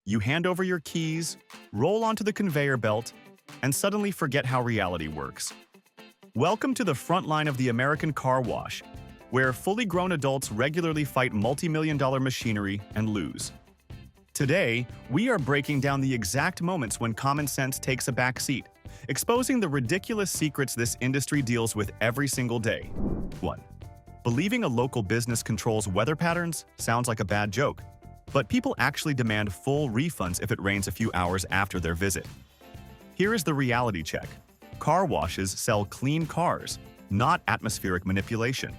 You hand over your keys, roll onto the conveyor belt, and suddenly forget how reality works. Welcome to the front line of the American car wash, where fully grown adults regularly fight multi-million-dollar machinery and lose. Today, we are breaking down the exact moments when common sense takes a back seat, exposing the ridiculous secrets this industry deals with every single day. 1. Believing a local business controls weather patterns sounds like a bad joke, but people actually demand full refunds if it rains a few hours after their visit. Here is the reality check. Car washes sell clean cars, not atmospheric manipulation.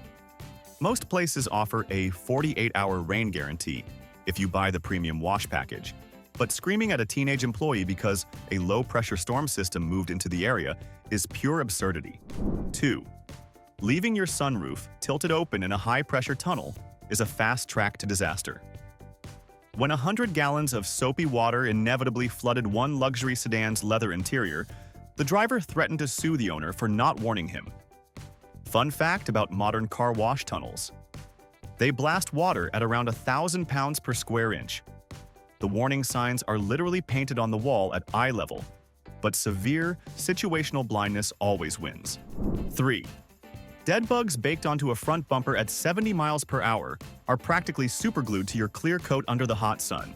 Most places offer a 48-hour rain guarantee if you buy the premium wash package, but screaming at a teenage employee because a low-pressure storm system moved into the area is pure absurdity. 2. Leaving your sunroof tilted open in a high-pressure tunnel is a fast track to disaster. When 100 gallons of soapy water inevitably flooded one luxury sedan's leather interior, the driver threatened to sue the owner for not warning him. Fun fact about modern car wash tunnels: they blast water at around 1,000 pounds per square inch. The warning signs are literally painted on the wall at eye level, but severe situational blindness always wins. 3. Dead bugs baked onto a front bumper at 70 miles per hour are practically superglued to your clear coat under the hot sun.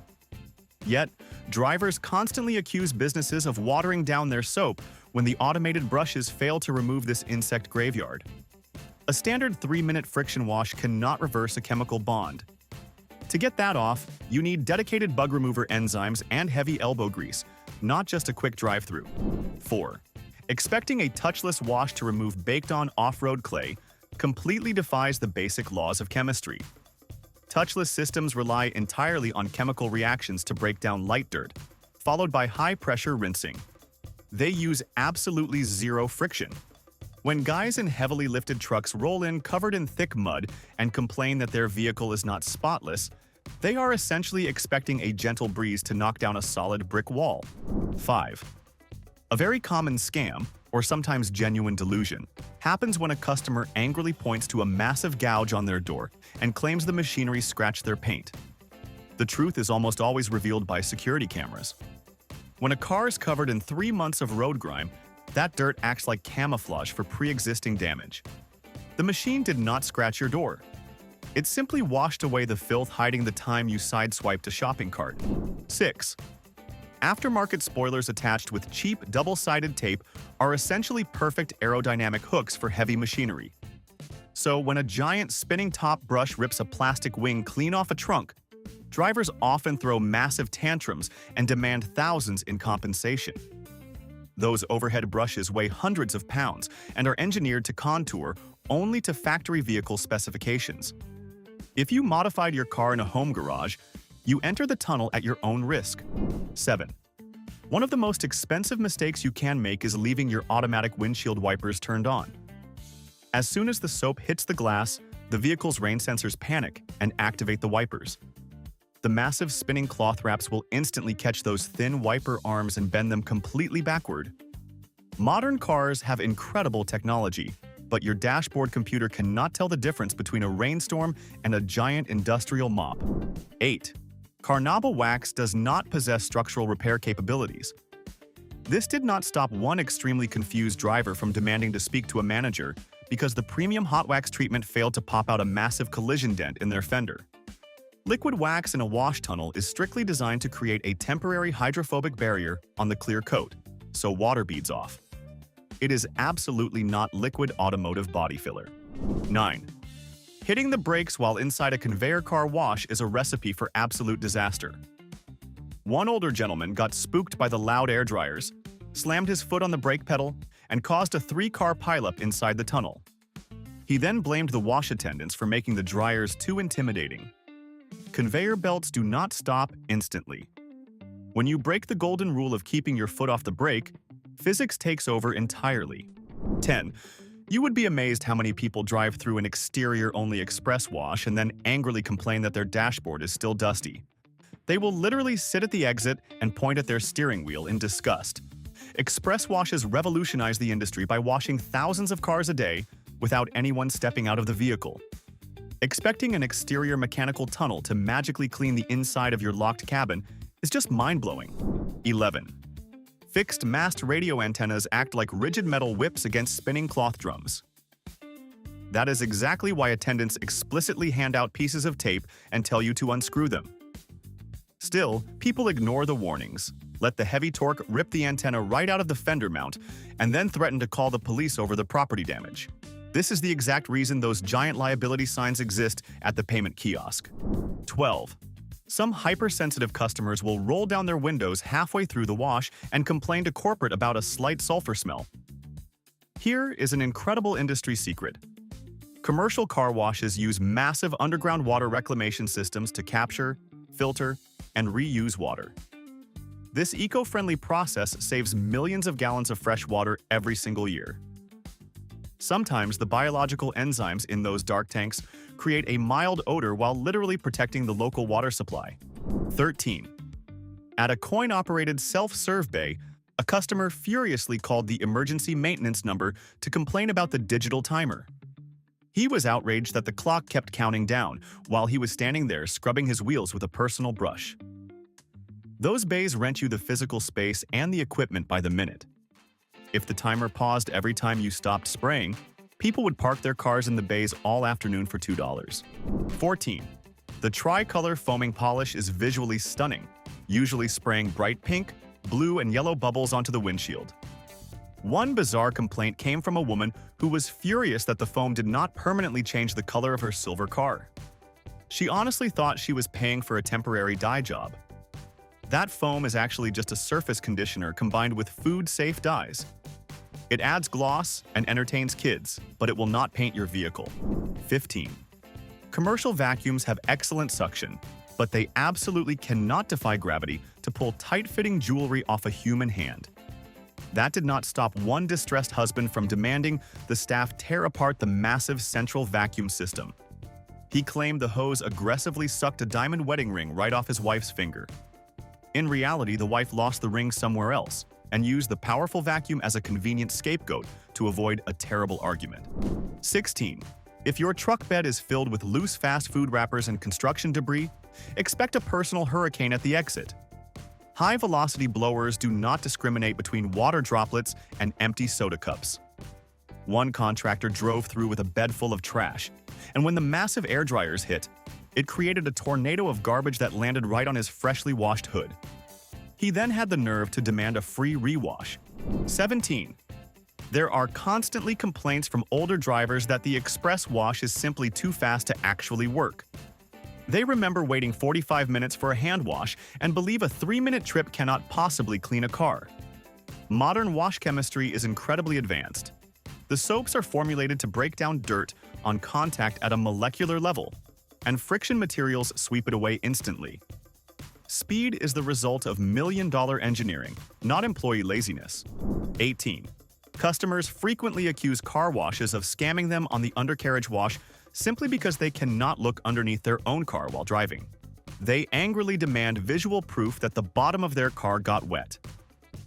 Yet, drivers constantly accuse businesses of watering down their soap when the automated brushes fail to remove this insect graveyard. A standard 3-minute friction wash cannot reverse a chemical bond. To get that off, you need dedicated bug remover enzymes and heavy elbow grease, not just a quick drive-through. 4. Expecting a touchless wash to remove baked-on off-road clay completely defies the basic laws of chemistry. Touchless systems rely entirely on chemical reactions to break down light dirt, followed by high-pressure rinsing. They use absolutely zero friction. When guys in heavily lifted trucks roll in covered in thick mud and complain that their vehicle is not spotless, they are essentially expecting a gentle breeze to knock down a solid brick wall. 5. A very common scam, or sometimes genuine delusion, happens when a customer angrily points to a massive gouge on their door and claims the machinery scratched their paint. The truth is almost always revealed by security cameras. When a car is covered in 3 months of road grime, that dirt acts like camouflage for pre-existing damage. The machine did not scratch your door. It simply washed away the filth, hiding the time you sideswiped a shopping cart. 6. Aftermarket spoilers attached with cheap double-sided tape are essentially perfect aerodynamic hooks for heavy machinery. So when a giant spinning top brush rips a plastic wing clean off a trunk, drivers often throw massive tantrums and demand thousands in compensation. Those overhead brushes weigh hundreds of pounds and are engineered to contour only to factory vehicle specifications. If you modified your car in a home garage, you enter the tunnel at your own risk. 7. One of the most expensive mistakes you can make is leaving your automatic windshield wipers turned on. As soon as the soap hits the glass, the vehicle's rain sensors panic and activate the wipers. The massive spinning cloth wraps will instantly catch those thin wiper arms and bend them completely backward. Modern cars have incredible technology, but your dashboard computer cannot tell the difference between a rainstorm and a giant industrial mop. 8. Carnauba wax does not possess structural repair capabilities. This did not stop one extremely confused driver from demanding to speak to a manager because the premium hot wax treatment failed to pop out a massive collision dent in their fender. Liquid wax in a wash tunnel is strictly designed to create a temporary hydrophobic barrier on the clear coat, so water beads off. It is absolutely not liquid automotive body filler. 9. Hitting the brakes while inside a conveyor car wash is a recipe for absolute disaster. One older gentleman got spooked by the loud air dryers, slammed his foot on the brake pedal, and caused a 3-car pileup inside the tunnel. He then blamed the wash attendants for making the dryers too intimidating. Conveyor belts do not stop instantly. When you break the golden rule of keeping your foot off the brake, physics takes over entirely. 10. You would be amazed how many people drive through an exterior-only express wash and then angrily complain that their dashboard is still dusty. They will literally sit at the exit and point at their steering wheel in disgust. Express washes revolutionize the industry by washing thousands of cars a day without anyone stepping out of the vehicle. Expecting an exterior mechanical tunnel to magically clean the inside of your locked cabin is just mind-blowing. 11. Fixed mast radio antennas act like rigid metal whips against spinning cloth drums. That is exactly why attendants explicitly hand out pieces of tape and tell you to unscrew them. Still, people ignore the warnings, let the heavy torque rip the antenna right out of the fender mount, and then threaten to call the police over the property damage. This is the exact reason those giant liability signs exist at the payment kiosk. 12. Some hypersensitive customers will roll down their windows halfway through the wash and complain to corporate about a slight sulfur smell. Here is an incredible industry secret. Commercial car washes use massive underground water reclamation systems to capture, filter, and reuse water. This eco-friendly process saves millions of gallons of fresh water every single year. Sometimes the biological enzymes in those dark tanks create a mild odor while literally protecting the local water supply. 13. At a coin-operated self-serve bay, a customer furiously called the emergency maintenance number to complain about the digital timer. He was outraged that the clock kept counting down while he was standing there scrubbing his wheels with a personal brush. Those bays rent you the physical space and the equipment by the minute. If the timer paused every time you stopped spraying, people would park their cars in the bays all afternoon for $2. 14. The tricolor foaming polish is visually stunning, usually spraying bright pink, blue, and yellow bubbles onto the windshield. One bizarre complaint came from a woman who was furious that the foam did not permanently change the color of her silver car. She honestly thought she was paying for a temporary dye job. That foam is actually just a surface conditioner combined with food-safe dyes. It adds gloss and entertains kids, but it will not paint your vehicle. 15. Commercial vacuums have excellent suction, but they absolutely cannot defy gravity to pull tight-fitting jewelry off a human hand. That did not stop one distressed husband from demanding the staff tear apart the massive central vacuum system. He claimed the hose aggressively sucked a diamond wedding ring right off his wife's finger. In reality, the wife lost the ring somewhere else and used the powerful vacuum as a convenient scapegoat to avoid a terrible argument. 16. If your truck bed is filled with loose fast food wrappers and construction debris, expect a personal hurricane at the exit. High-velocity blowers do not discriminate between water droplets and empty soda cups. One contractor drove through with a bed full of trash, and when the massive air dryers hit, it created a tornado of garbage that landed right on his freshly washed hood. He then had the nerve to demand a free rewash. 17. There are constantly complaints from older drivers that the express wash is simply too fast to actually work. They remember waiting 45 minutes for a hand wash and believe a 3-minute trip cannot possibly clean a car. Modern wash chemistry is incredibly advanced. The soaps are formulated to break down dirt on contact at a molecular level, and friction materials sweep it away instantly. Speed is the result of million-dollar engineering, not employee laziness. 18. Customers frequently accuse car washes of scamming them on the undercarriage wash simply because they cannot look underneath their own car while driving. They angrily demand visual proof that the bottom of their car got wet.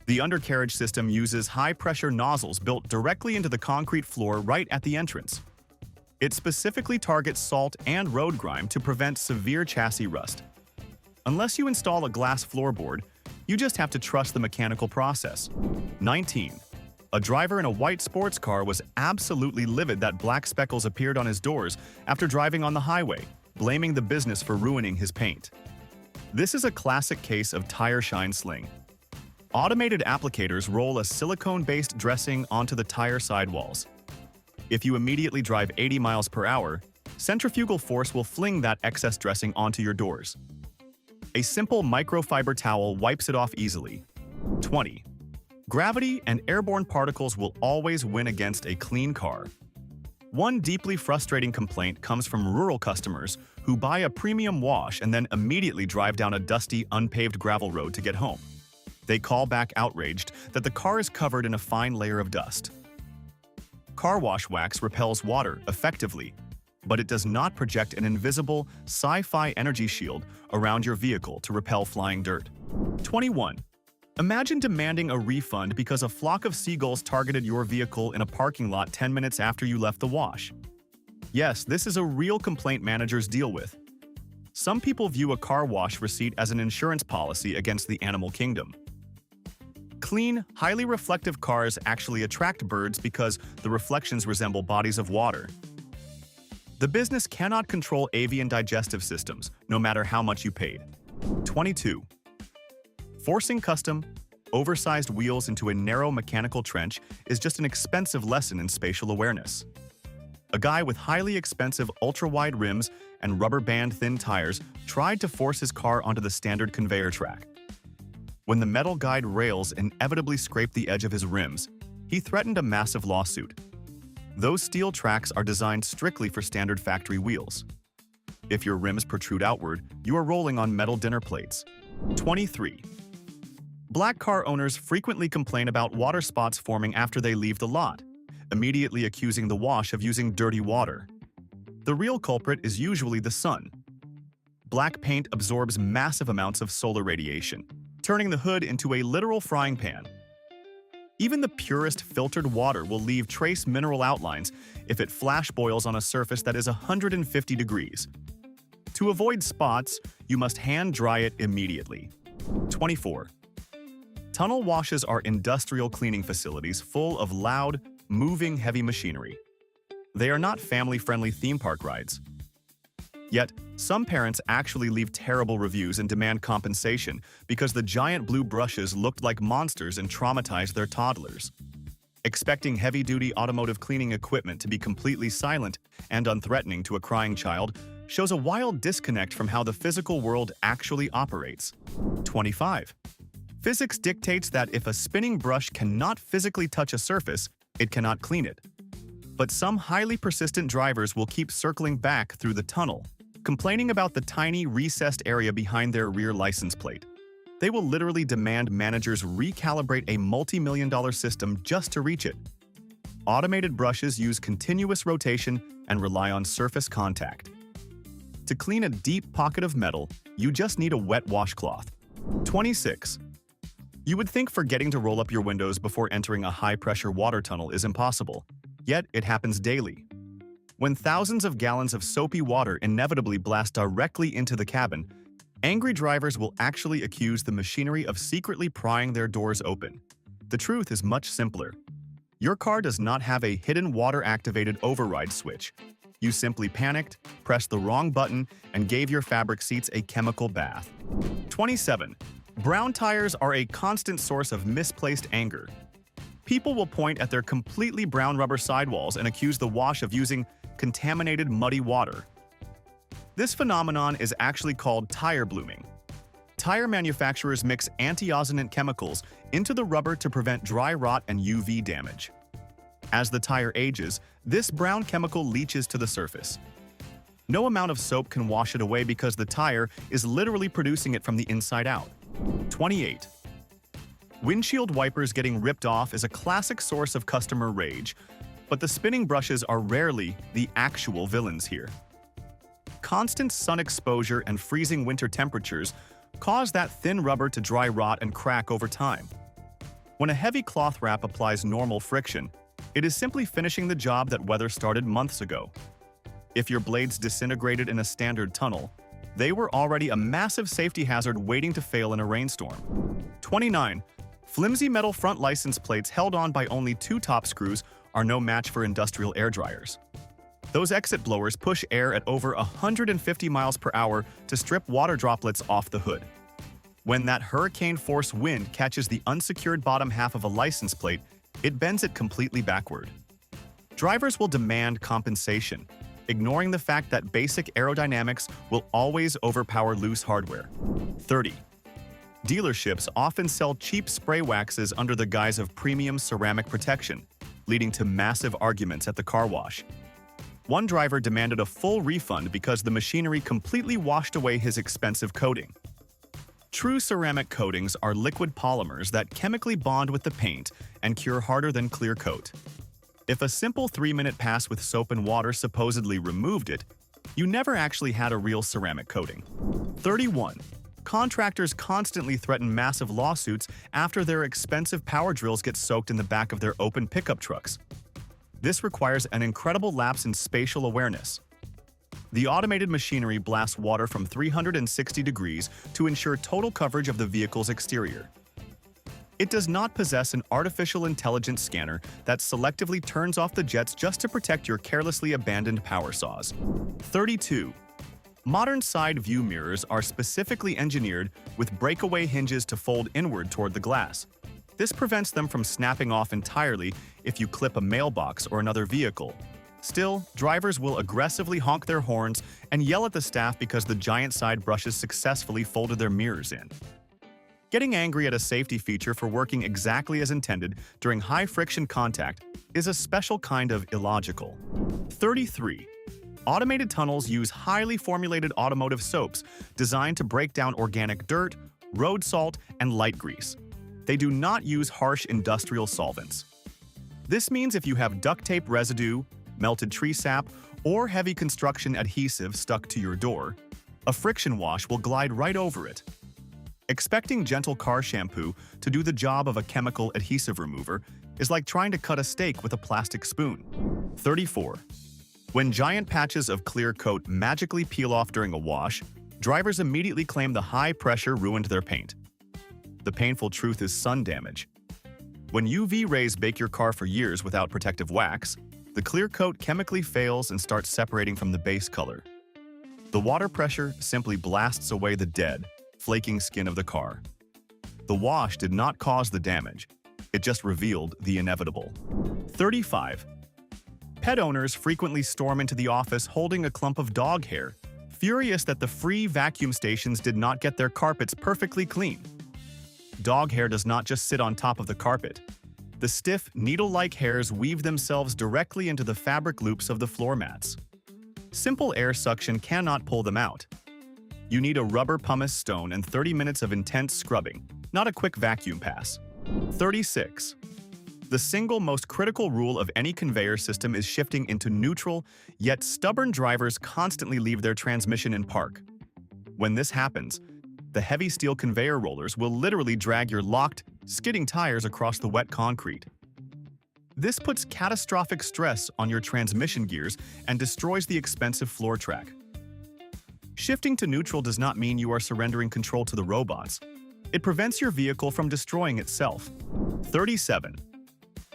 The undercarriage system uses high-pressure nozzles built directly into the concrete floor right at the entrance. It specifically targets salt and road grime to prevent severe chassis rust. Unless you install a glass floorboard, you just have to trust the mechanical process. 19. A driver in a white sports car was absolutely livid that black speckles appeared on his doors after driving on the highway, blaming the business for ruining his paint. This is a classic case of tire shine sling. Automated applicators roll a silicone-based dressing onto the tire sidewalls. If you immediately drive 80 miles per hour, centrifugal force will fling that excess dressing onto your doors. A simple microfiber towel wipes it off easily. 20. Gravity and airborne particles will always win against a clean car. One deeply frustrating complaint comes from rural customers who buy a premium wash and then immediately drive down a dusty, unpaved gravel road to get home. They call back outraged that the car is covered in a fine layer of dust. Car wash wax repels water effectively, but it does not project an invisible, sci-fi energy shield around your vehicle to repel flying dirt. 21. Imagine demanding a refund because a flock of seagulls targeted your vehicle in a parking lot 10 minutes after you left the wash. Yes, this is a real complaint managers deal with. Some people view a car wash receipt as an insurance policy against the animal kingdom. Clean, highly reflective cars actually attract birds because the reflections resemble bodies of water. The business cannot control avian digestive systems, no matter how much you paid. 22. Forcing custom, oversized wheels into a narrow mechanical trench is just an expensive lesson in spatial awareness. A guy with highly expensive ultra-wide rims and rubber band-thin tires tried to force his car onto the standard conveyor track. When the metal guide rails inevitably scraped the edge of his rims, he threatened a massive lawsuit. Those steel tracks are designed strictly for standard factory wheels. If your rims protrude outward, you are rolling on metal dinner plates. 23. Black car owners frequently complain about water spots forming after they leave the lot, immediately accusing the wash of using dirty water. The real culprit is usually the sun. Black paint absorbs massive amounts of solar radiation, turning the hood into a literal frying pan. Even the purest filtered water will leave trace mineral outlines if it flash boils on a surface that is 150 degrees. To avoid spots, you must hand dry it immediately. 24. Tunnel washes are industrial cleaning facilities full of loud, moving heavy machinery. They are not family-friendly theme park rides. Yet, some parents actually leave terrible reviews and demand compensation because the giant blue brushes looked like monsters and traumatized their toddlers. Expecting heavy-duty automotive cleaning equipment to be completely silent and unthreatening to a crying child shows a wild disconnect from how the physical world actually operates. 25. Physics dictates that if a spinning brush cannot physically touch a surface, it cannot clean it. But some highly persistent drivers will keep circling back through the tunnel, complaining about the tiny, recessed area behind their rear license plate. They will literally demand managers recalibrate a multi-million-dollar system just to reach it. Automated brushes use continuous rotation and rely on surface contact. To clean a deep pocket of metal, you just need a wet washcloth. 26. You would think forgetting to roll up your windows before entering a high-pressure water tunnel is impossible, yet it happens daily. When thousands of gallons of soapy water inevitably blast directly into the cabin, angry drivers will actually accuse the machinery of secretly prying their doors open. The truth is much simpler. Your car does not have a hidden water-activated override switch. You simply panicked, pressed the wrong button, and gave your fabric seats a chemical bath. 27. Brown tires are a constant source of misplaced anger. People will point at their completely brown rubber sidewalls and accuse the wash of using contaminated muddy water. This phenomenon is actually called tire blooming. Tire manufacturers mix antioxidant chemicals into the rubber to prevent dry rot and UV damage. As the tire ages, this brown chemical leaches to the surface. No amount of soap can wash it away because the tire is literally producing it from the inside out. 28. Windshield wipers getting ripped off is a classic source of customer rage, but the spinning brushes are rarely the actual villains here. Constant sun exposure and freezing winter temperatures cause that thin rubber to dry rot and crack over time. When a heavy cloth wrap applies normal friction, it is simply finishing the job that weather started months ago. If your blades disintegrated in a standard tunnel, they were already a massive safety hazard waiting to fail in a rainstorm. 29. Flimsy metal front license plates held on by only 2 top screws are no match for industrial air dryers. Those exit blowers push air at over 150 miles per hour to strip water droplets off the hood. When that hurricane-force wind catches the unsecured bottom half of a license plate, it bends it completely backward. Drivers will demand compensation, ignoring the fact that basic aerodynamics will always overpower loose hardware. 30. Dealerships often sell cheap spray waxes under the guise of premium ceramic protection, leading to massive arguments at the car wash. One driver demanded a full refund because the machinery completely washed away his expensive coating. True ceramic coatings are liquid polymers that chemically bond with the paint and cure harder than clear coat. If a simple 3-minute pass with soap and water supposedly removed it, you never actually had a real ceramic coating. 31. Contractors constantly threaten massive lawsuits after their expensive power drills get soaked in the back of their open pickup trucks. This requires an incredible lapse in spatial awareness. The automated machinery blasts water from 360 degrees to ensure total coverage of the vehicle's exterior. It does not possess an artificial intelligence scanner that selectively turns off the jets just to protect your carelessly abandoned power saws. 32. Modern side view mirrors are specifically engineered with breakaway hinges to fold inward toward the glass. This prevents them from snapping off entirely if you clip a mailbox or another vehicle. Still, drivers will aggressively honk their horns and yell at the staff because the giant side brushes successfully folded their mirrors in. Getting angry at a safety feature for working exactly as intended during high-friction contact is a special kind of illogical. 33. Automated tunnels use highly formulated automotive soaps designed to break down organic dirt, road salt, and light grease. They do not use harsh industrial solvents. This means if you have duct tape residue, melted tree sap, or heavy construction adhesive stuck to your door, a friction wash will glide right over it. Expecting gentle car shampoo to do the job of a chemical adhesive remover is like trying to cut a steak with a plastic spoon. 34. When giant patches of clear coat magically peel off during a wash, drivers immediately claim the high pressure ruined their paint. The painful truth is sun damage. When UV rays bake your car for years without protective wax, the clear coat chemically fails and starts separating from the base color. The water pressure simply blasts away the dead, flaking skin of the car. The wash did not cause the damage, it just revealed the inevitable. 35. Pet owners frequently storm into the office holding a clump of dog hair, furious that the free vacuum stations did not get their carpets perfectly clean. Dog hair does not just sit on top of the carpet. The stiff, needle-like hairs weave themselves directly into the fabric loops of the floor mats. Simple air suction cannot pull them out. You need a rubber pumice stone and 30 minutes of intense scrubbing, not a quick vacuum pass. 36. The single most critical rule of any conveyor system is shifting into neutral, yet stubborn drivers constantly leave their transmission in park. When this happens, the heavy steel conveyor rollers will literally drag your locked, skidding tires across the wet concrete. This puts catastrophic stress on your transmission gears and destroys the expensive floor track. Shifting to neutral does not mean you are surrendering control to the robots. It prevents your vehicle from destroying itself. 37.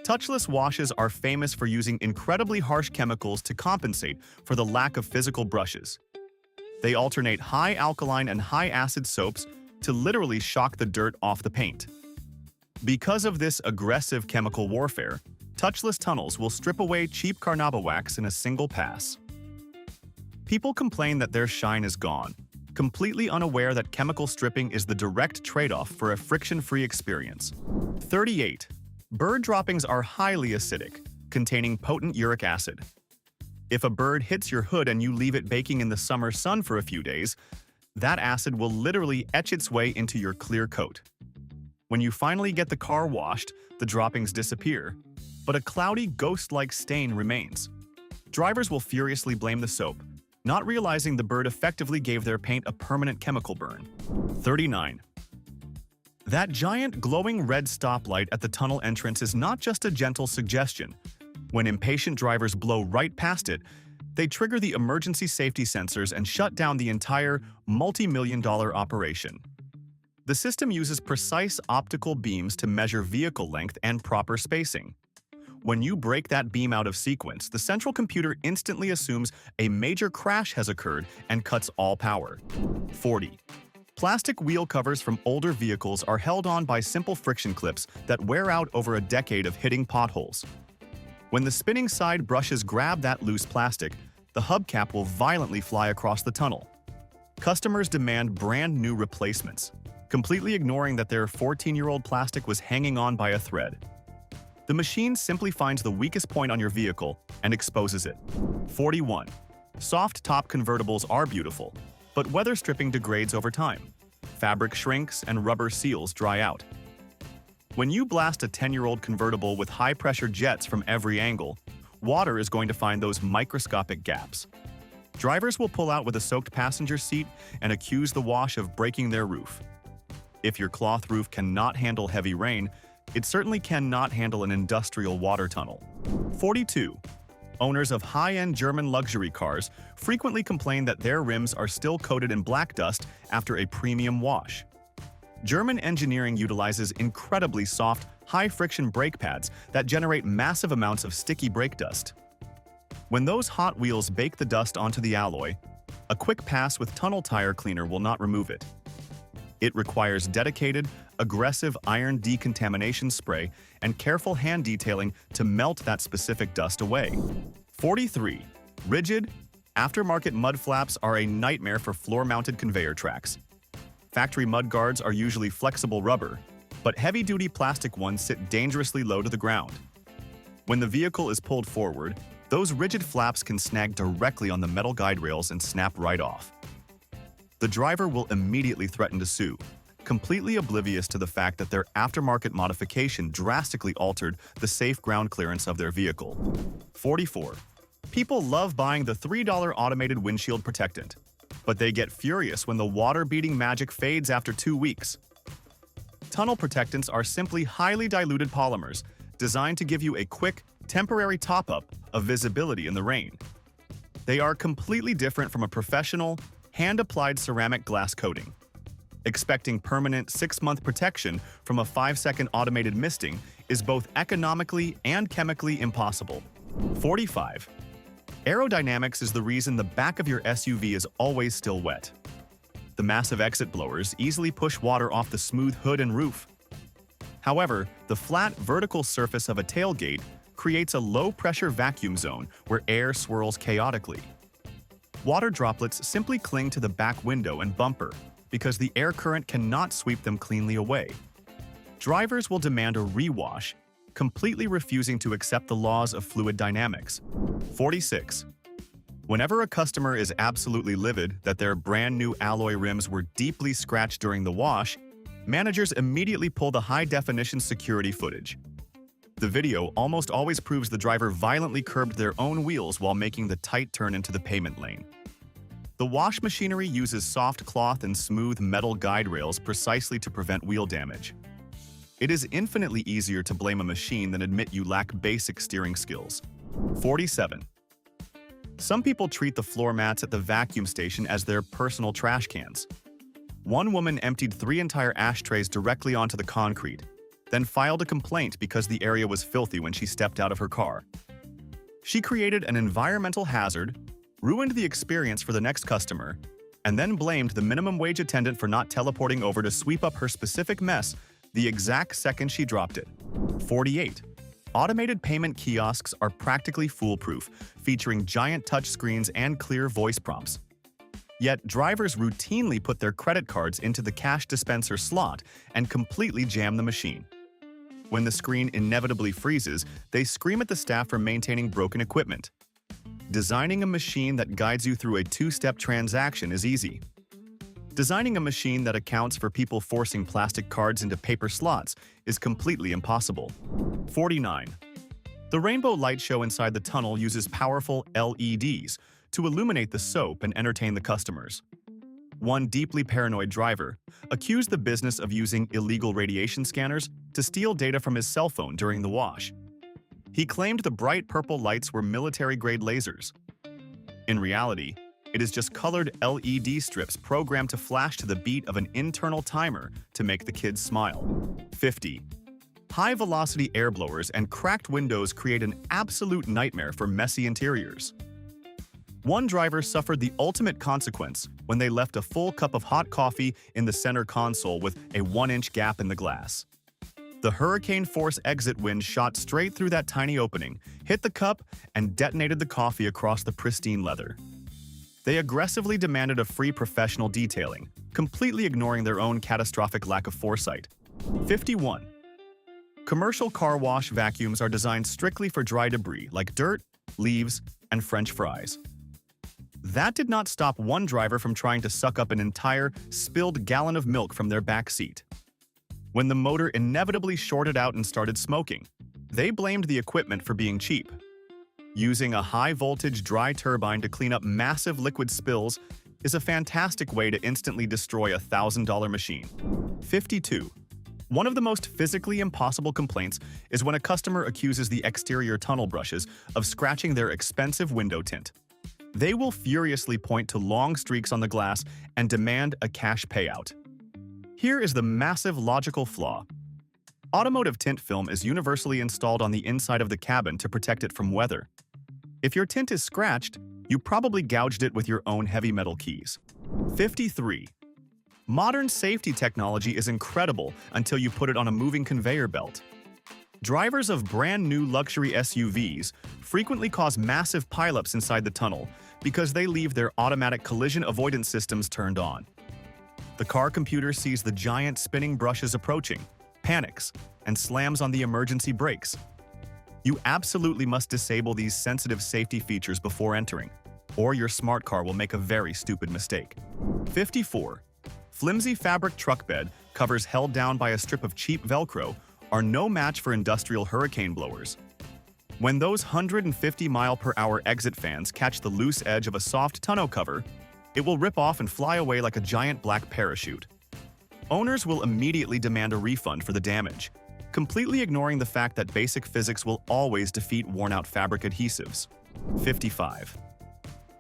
Touchless washes are famous for using incredibly harsh chemicals to compensate for the lack of physical brushes. They alternate high alkaline and high acid soaps to literally shock the dirt off the paint. Because of this aggressive chemical warfare, touchless tunnels will strip away cheap carnauba wax in a single pass. People complain that their shine is gone, completely unaware that chemical stripping is the direct trade-off for a friction-free experience. 38. Bird droppings are highly acidic, containing potent uric acid. If a bird hits your hood and you leave it baking in the summer sun for a few days, that acid will literally etch its way into your clear coat. When you finally get the car washed, the droppings disappear, but a cloudy, ghost-like stain remains. Drivers will furiously blame the soap, not realizing the bird effectively gave their paint a permanent chemical burn. 39. That giant glowing red stoplight at the tunnel entrance is not just a gentle suggestion. When impatient drivers blow right past it, they trigger the emergency safety sensors and shut down the entire multi-million-dollar operation. The system uses precise optical beams to measure vehicle length and proper spacing. When you break that beam out of sequence, the central computer instantly assumes a major crash has occurred and cuts all power. 40. Plastic wheel covers from older vehicles are held on by simple friction clips that wear out over a decade of hitting potholes. When the spinning side brushes grab that loose plastic, the hubcap will violently fly across the tunnel. Customers demand brand new replacements, completely ignoring that their 14-year-old plastic was hanging on by a thread. The machine simply finds the weakest point on your vehicle and exposes it. 41. Soft top convertibles are beautiful, but weather stripping degrades over time. Fabric shrinks and rubber seals dry out. When you blast a 10-year-old convertible with high-pressure jets from every angle, water is going to find those microscopic gaps. Drivers will pull out with a soaked passenger seat and accuse the wash of breaking their roof. If your cloth roof cannot handle heavy rain, it certainly cannot handle an industrial water tunnel. 42. owners of high-end German luxury cars frequently complain that their rims are still coated in black dust after a premium wash. German engineering utilizes incredibly soft, high-friction brake pads that generate massive amounts of sticky brake dust. When those hot wheels bake the dust onto the alloy, a quick pass with tunnel tire cleaner will not remove it. It requires dedicated, aggressive iron decontamination spray and careful hand detailing to melt that specific dust away. 43. Rigid, aftermarket mud flaps are a nightmare for floor-mounted conveyor tracks. Factory mud guards are usually flexible rubber, but heavy-duty plastic ones sit dangerously low to the ground. When the vehicle is pulled forward, those rigid flaps can snag directly on the metal guide rails and snap right off. The driver will immediately threaten to sue, completely oblivious to the fact that their aftermarket modification drastically altered the safe ground clearance of their vehicle. 44. People love buying the $3 automated windshield protectant, but they get furious when the water-beating magic fades after 2 weeks. Tunnel protectants are simply highly diluted polymers designed to give you a quick, temporary top-up of visibility in the rain. They are completely different from a professional, hand-applied ceramic glass coating. Expecting permanent 6-month protection from a 5-second automated misting is both economically and chemically impossible. 45. Aerodynamics is the reason the back of your SUV is always still wet. The massive exit blowers easily push water off the smooth hood and roof. However, the flat, vertical surface of a tailgate creates a low-pressure vacuum zone where air swirls chaotically. Water droplets simply cling to the back window and bumper because the air current cannot sweep them cleanly away. Drivers will demand a rewash, completely refusing to accept the laws of fluid dynamics. 46. Whenever a customer is absolutely livid that their brand-new alloy rims were deeply scratched during the wash, managers immediately pull the high-definition security footage. The video almost always proves the driver violently curbed their own wheels while making the tight turn into the payment lane. The wash machinery uses soft cloth and smooth metal guide rails precisely to prevent wheel damage. It is infinitely easier to blame a machine than admit you lack basic steering skills. 47. Some people treat the floor mats at the vacuum station as their personal trash cans. One woman emptied 3 entire ashtrays directly onto the concrete, then filed a complaint because the area was filthy when she stepped out of her car. She created an environmental hazard, ruined the experience for the next customer, and then blamed the minimum wage attendant for not teleporting over to sweep up her specific mess the exact second she dropped it. 48. Automated payment kiosks are practically foolproof, featuring giant touchscreens and clear voice prompts. Yet, drivers routinely put their credit cards into the cash dispenser slot and completely jam the machine. When the screen inevitably freezes, they scream at the staff for maintaining broken equipment. Designing a machine that guides you through a 2-step transaction is easy. Designing a machine that accounts for people forcing plastic cards into paper slots is completely impossible. 49. The rainbow light show inside the tunnel uses powerful LEDs to illuminate the soap and entertain the customers. One deeply paranoid driver accused the business of using illegal radiation scanners to steal data from his cell phone during the wash. He claimed the bright purple lights were military-grade lasers. In reality, it is just colored LED strips programmed to flash to the beat of an internal timer to make the kids smile. 50. High-velocity air blowers and cracked windows create an absolute nightmare for messy interiors. One driver suffered the ultimate consequence when they left a full cup of hot coffee in the center console with a 1-inch gap in the glass. The hurricane force exit wind shot straight through that tiny opening, hit the cup, and detonated the coffee across the pristine leather. They aggressively demanded a free professional detailing, completely ignoring their own catastrophic lack of foresight. 51. Commercial car wash vacuums are designed strictly for dry debris like dirt, leaves, and French fries. That did not stop one driver from trying to suck up an entire, spilled gallon of milk from their back seat. When the motor inevitably shorted out and started smoking, they blamed the equipment for being cheap. Using a high-voltage dry turbine to clean up massive liquid spills is a fantastic way to instantly destroy a $1,000 machine. 52. One of the most physically impossible complaints is when a customer accuses the exterior tunnel brushes of scratching their expensive window tint. They will furiously point to long streaks on the glass and demand a cash payout. Here is the massive logical flaw. Automotive tint film is universally installed on the inside of the cabin to protect it from weather. If your tint is scratched, you probably gouged it with your own heavy metal keys. 53. Modern safety technology is incredible until you put it on a moving conveyor belt. Drivers of brand new luxury SUVs frequently cause massive pileups inside the tunnel because they leave their automatic collision avoidance systems turned on. The car computer sees the giant spinning brushes approaching, panics, and slams on the emergency brakes. You absolutely must disable these sensitive safety features before entering, or your smart car will make a very stupid mistake. 54. Flimsy fabric truck bed covers held down by a strip of cheap Velcro are no match for industrial hurricane blowers. When those 150-mile-per-hour exit fans catch the loose edge of a soft tonneau cover, it will rip off and fly away like a giant black parachute. Owners will immediately demand a refund for the damage, completely ignoring the fact that basic physics will always defeat worn-out fabric adhesives. 55.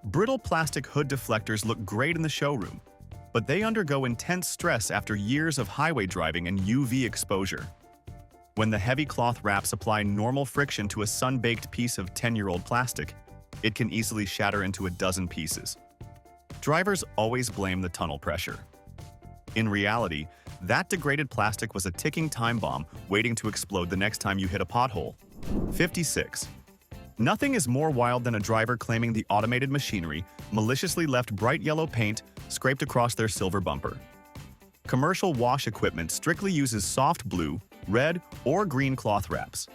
Brittle plastic hood deflectors look great in the showroom, but they undergo intense stress after years of highway driving and UV exposure. When the heavy cloth wraps apply normal friction to a sun-baked piece of 10-year-old plastic, it can easily shatter into a dozen pieces. Drivers always blame the tunnel pressure. In reality, that degraded plastic was a ticking time bomb waiting to explode the next time you hit a pothole. 56. Nothing is more wild than a driver claiming the automated machinery maliciously left bright yellow paint scraped across their silver bumper. Commercial wash equipment strictly uses soft blue, red, or green cloth wraps.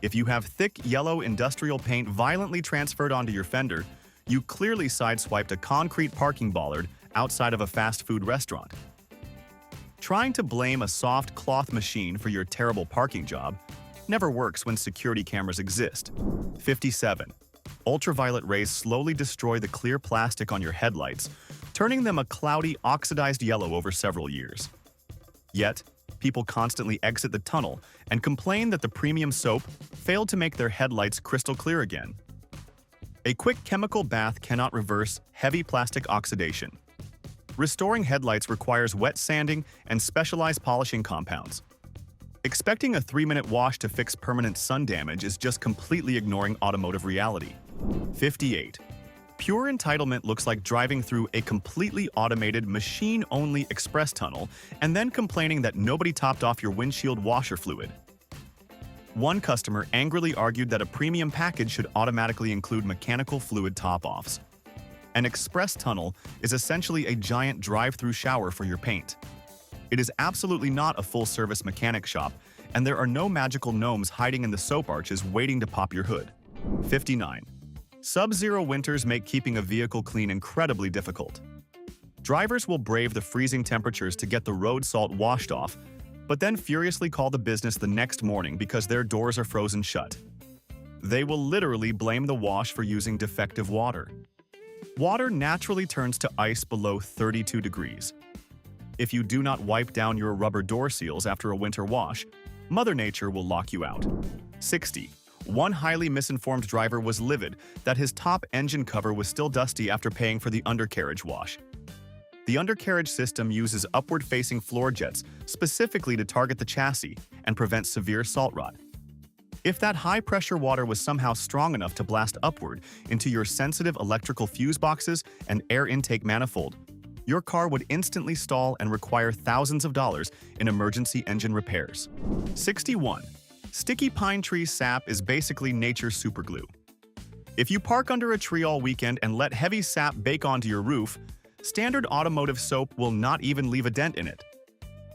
If you have thick yellow industrial paint violently transferred onto your fender, you clearly sideswiped a concrete parking bollard outside of a fast food restaurant. Trying to blame a soft cloth machine for your terrible parking job never works when security cameras exist. 57. Ultraviolet rays slowly destroy the clear plastic on your headlights, turning them a cloudy, oxidized yellow over several years. Yet, people constantly exit the tunnel and complain that the premium soap failed to make their headlights crystal clear again. A quick chemical bath cannot reverse heavy plastic oxidation. Restoring headlights requires wet sanding and specialized polishing compounds. Expecting a 3-minute wash to fix permanent sun damage is just completely ignoring automotive reality. 58. Pure entitlement looks like driving through a completely automated, machine-only express tunnel and then complaining that nobody topped off your windshield washer fluid. One customer angrily argued that a premium package should automatically include mechanical fluid top-offs. An express tunnel is essentially a giant drive-through shower for your paint. It is absolutely not a full-service mechanic shop, and there are no magical gnomes hiding in the soap arches waiting to pop your hood. 59. Sub-zero winters make keeping a vehicle clean incredibly difficult. Drivers will brave the freezing temperatures to get the road salt washed off, but then furiously call the business the next morning because their doors are frozen shut. They will literally blame the wash for using defective water. Water naturally turns to ice below 32 degrees. If you do not wipe down your rubber door seals after a winter wash, Mother Nature will lock you out. 60. One highly misinformed driver was livid that his top engine cover was still dusty after paying for the undercarriage wash. The undercarriage system uses upward-facing floor jets specifically to target the chassis and prevent severe salt rot. If that high-pressure water was somehow strong enough to blast upward into your sensitive electrical fuse boxes and air intake manifold, your car would instantly stall and require thousands of dollars in emergency engine repairs. 61. Sticky pine tree sap is basically nature's superglue. If you park under a tree all weekend and let heavy sap bake onto your roof, standard automotive soap will not even leave a dent in it.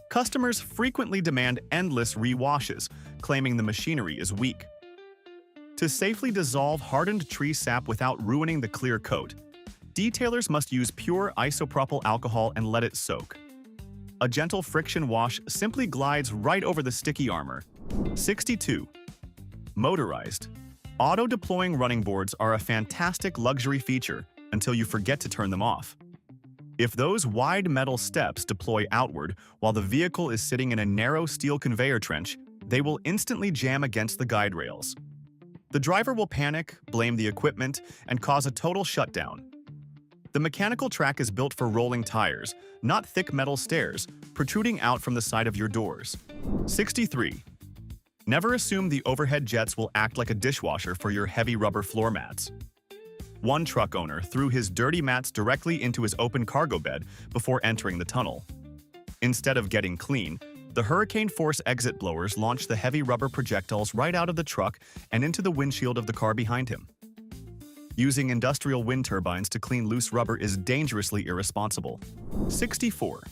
Customers frequently demand endless re-washes, claiming the machinery is weak. To safely dissolve hardened tree sap without ruining the clear coat, detailers must use pure isopropyl alcohol and let it soak. A gentle friction wash simply glides right over the sticky armor. 62. Motorized. Auto-deploying running boards are a fantastic luxury feature until you forget to turn them off. If those wide metal steps deploy outward while the vehicle is sitting in a narrow steel conveyor trench, they will instantly jam against the guide rails. The driver will panic, blame the equipment, and cause a total shutdown. The mechanical track is built for rolling tires, not thick metal stairs protruding out from the side of your doors. 63. Never assume the overhead jets will act like a dishwasher for your heavy rubber floor mats. One truck owner threw his dirty mats directly into his open cargo bed before entering the tunnel. Instead of getting clean, the hurricane force exit blowers launched the heavy rubber projectiles right out of the truck and into the windshield of the car behind him. Using industrial wind turbines to clean loose rubber is dangerously irresponsible. 64.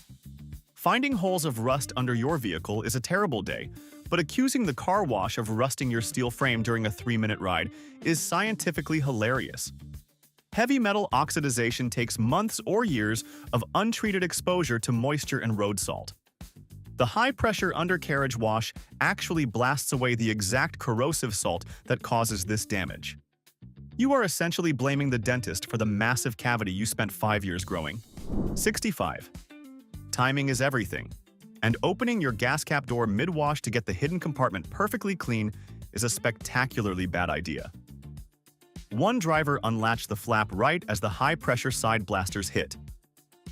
Finding holes of rust under your vehicle is a terrible day, but accusing the car wash of rusting your steel frame during a 3-minute ride is scientifically hilarious. Heavy metal oxidization takes months or years of untreated exposure to moisture and road salt. The high-pressure undercarriage wash actually blasts away the exact corrosive salt that causes this damage. You are essentially blaming the dentist for the massive cavity you spent 5 years growing. 65. Timing is everything, and opening your gas cap door mid-wash to get the hidden compartment perfectly clean is a spectacularly bad idea. One driver unlatched the flap right as the high-pressure side blasters hit.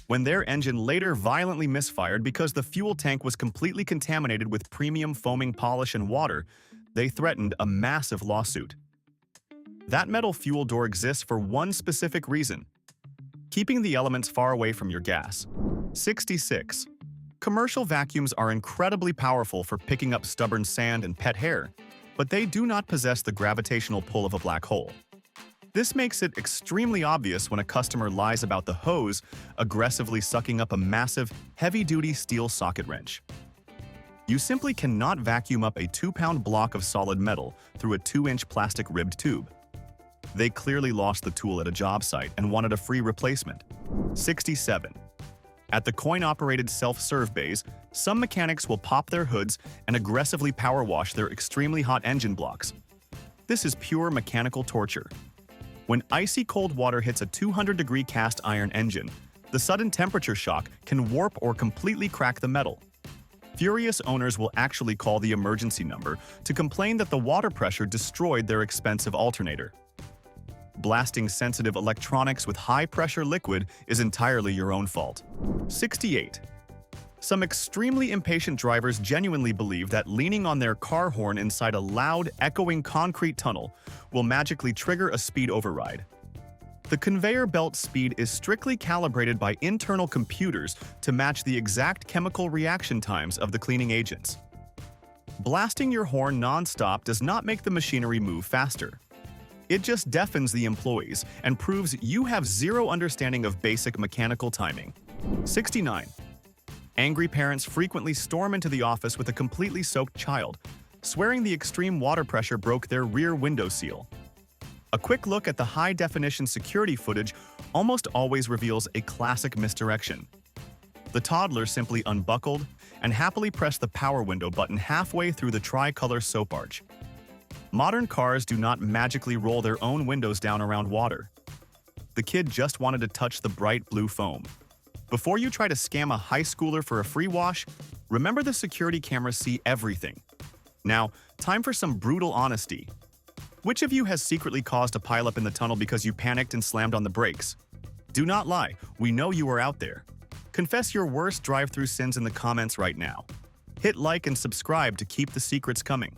When their engine later violently misfired because the fuel tank was completely contaminated with premium foaming polish and water, they threatened a massive lawsuit. That metal fuel door exists for one specific reason: keeping the elements far away from your gas. 66. Commercial vacuums are incredibly powerful for picking up stubborn sand and pet hair, but they do not possess the gravitational pull of a black hole. This makes it extremely obvious when a customer lies about the hose aggressively sucking up a massive, heavy-duty steel socket wrench. You simply cannot vacuum up a 2-pound block of solid metal through a 2-inch plastic ribbed tube. They clearly lost the tool at a job site and wanted a free replacement. 67. At the coin-operated self-serve bays, some mechanics will pop their hoods and aggressively power wash their extremely hot engine blocks. This is pure mechanical torture. When icy cold water hits a 200-degree cast iron engine, the sudden temperature shock can warp or completely crack the metal. Furious owners will actually call the emergency number to complain that the water pressure destroyed their expensive alternator. Blasting sensitive electronics with high-pressure liquid is entirely your own fault. 68. Some extremely impatient drivers genuinely believe that leaning on their car horn inside a loud, echoing concrete tunnel will magically trigger a speed override. The conveyor belt speed is strictly calibrated by internal computers to match the exact chemical reaction times of the cleaning agents. Blasting your horn non-stop does not make the machinery move faster. It just deafens the employees and proves you have zero understanding of basic mechanical timing. 69. Angry parents frequently storm into the office with a completely soaked child, swearing the extreme water pressure broke their rear window seal. A quick look at the high-definition security footage almost always reveals a classic misdirection. The toddler simply unbuckled and happily pressed the power window button halfway through the tricolor soap arch. Modern cars do not magically roll their own windows down around water. The kid just wanted to touch the bright blue foam. Before you try to scam a high schooler for a free wash, remember the security cameras see everything. Now, time for some brutal honesty. Which of you has secretly caused a pileup in the tunnel because you panicked and slammed on the brakes? Do not lie, we know you are out there. Confess your worst drive-through sins in the comments right now. Hit like and subscribe to keep the secrets coming.